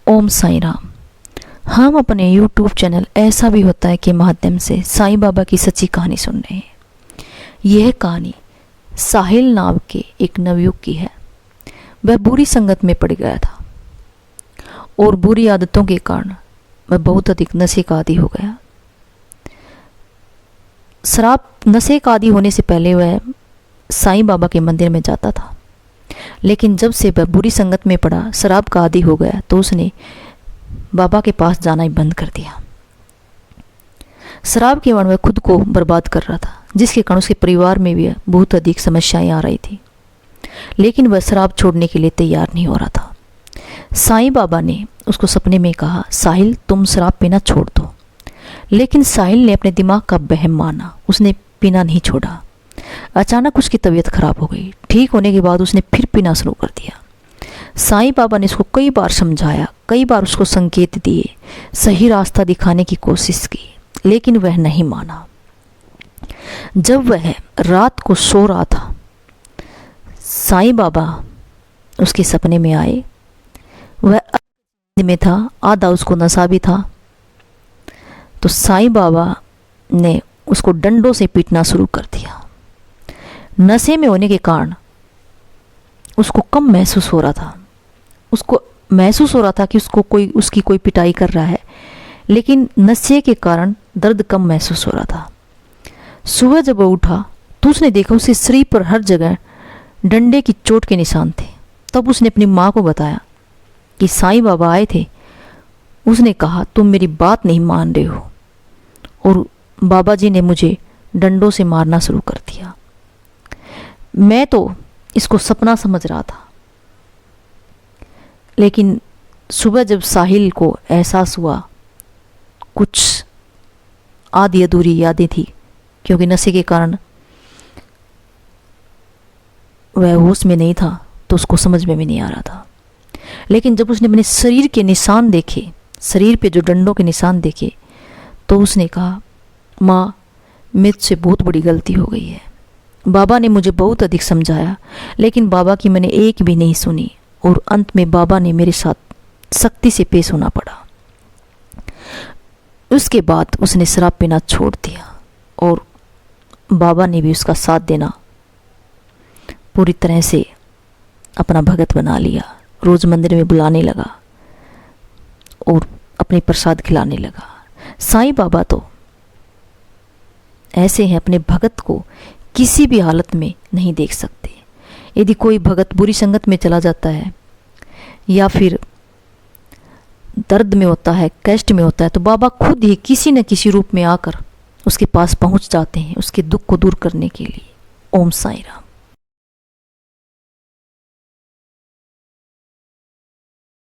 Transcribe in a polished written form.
ओम साईं राम। हम अपने YouTube channel ऐसा भी होता है के माध्यम से साईं बाबा की सच्ची कहानी सुन रहे हैं। यह कहानी साहिल नाम के एक नवयुवक की है। वह बुरी संगत में पड़ गया था और बुरी आदतों के कारण वह बहुत अधिक नशे का आदी हो गया। शराब नशे का आदी होने से पहले वह साईं बाबा के मंदिर में जाता था, लेकिन जब से वह बुरी संगत में पड़ा, शराब का आदी हो गया, तो उसने बाबा के पास जाना ही बंद कर दिया। शराब के कारण वह खुद को बर्बाद कर रहा था, जिसके कारण उसके परिवार में भी बहुत अधिक समस्याएं आ रही थी, लेकिन वह शराब छोड़ने के लिए तैयार नहीं हो रहा था। साईं बाबा ने उसको सपने में कहा, साहिल तुम शराब पीना छोड़ दो। लेकिन साहिल ने अपने दिमाग का वहम माना, उसने पीना नहीं छोड़ा। अचानक उसकी तबीयत खराब हो गई। ठीक होने के बाद उसने फिर पीना शुरू कर दिया। साईं बाबा ने उसको कई बार समझाया, कई बार उसको संकेत दिए, सही रास्ता दिखाने की कोशिश की, लेकिन वह नहीं माना। जब वह रात को सो रहा था, साईं बाबा उसके सपने में आए। वह में था, आधा उसको नशा भी था। तो साईं बाबा ने उसको डंडों से पीटना शुरू कर दिया। नशे में होने के कारण उसको कम महसूस हो रहा था। उसको महसूस हो रहा था कि उसकी कोई पिटाई कर रहा है, लेकिन नशे के कारण दर्द कम महसूस हो रहा था। सुबह जब वह उठा तो उसने देखा उसके शरीर पर हर जगह डंडे की चोट के निशान थे। तब उसने अपनी माँ को बताया कि साईं बाबा आए थे। उसने कहा, तुम मेरी बात नहीं मान रहे हो, और बाबा जी ने मुझे डंडों से मारना शुरू कर दिया। मैं तो इसको सपना समझ रहा था, लेकिन सुबह जब साहिल को एहसास हुआ, कुछ आधी अधूरी यादें थी, क्योंकि नशे के कारण वह होश में नहीं था, तो उसको समझ में भी नहीं आ रहा था। लेकिन जब उसने अपने शरीर के निशान देखे, शरीर पे जो डंडों के निशान देखे, तो उसने कहा, माँ मुझसे बहुत बड़ी गलती हो गई है। बाबा ने मुझे बहुत अधिक समझाया, लेकिन बाबा की मैंने एक भी नहीं सुनी, और अंत में बाबा ने मेरे साथ सख्ती से पेश होना पड़ा। उसके बाद उसने शराब पीना छोड़ दिया, और बाबा ने भी उसका साथ देना पूरी तरह से अपना भगत बना लिया। रोज मंदिर में बुलाने लगा और अपने प्रसाद खिलाने लगा। साईं बाबा तो ऐसे हैं, अपने भगत को किसी भी हालत में नहीं देख सकते। यदि कोई भगत बुरी संगत में चला जाता है या फिर दर्द में होता है, कष्ट में होता है, तो बाबा खुद ही किसी न किसी रूप में आकर उसके पास पहुंच जाते हैं, उसके दुख को दूर करने के लिए। ओम साईं राम।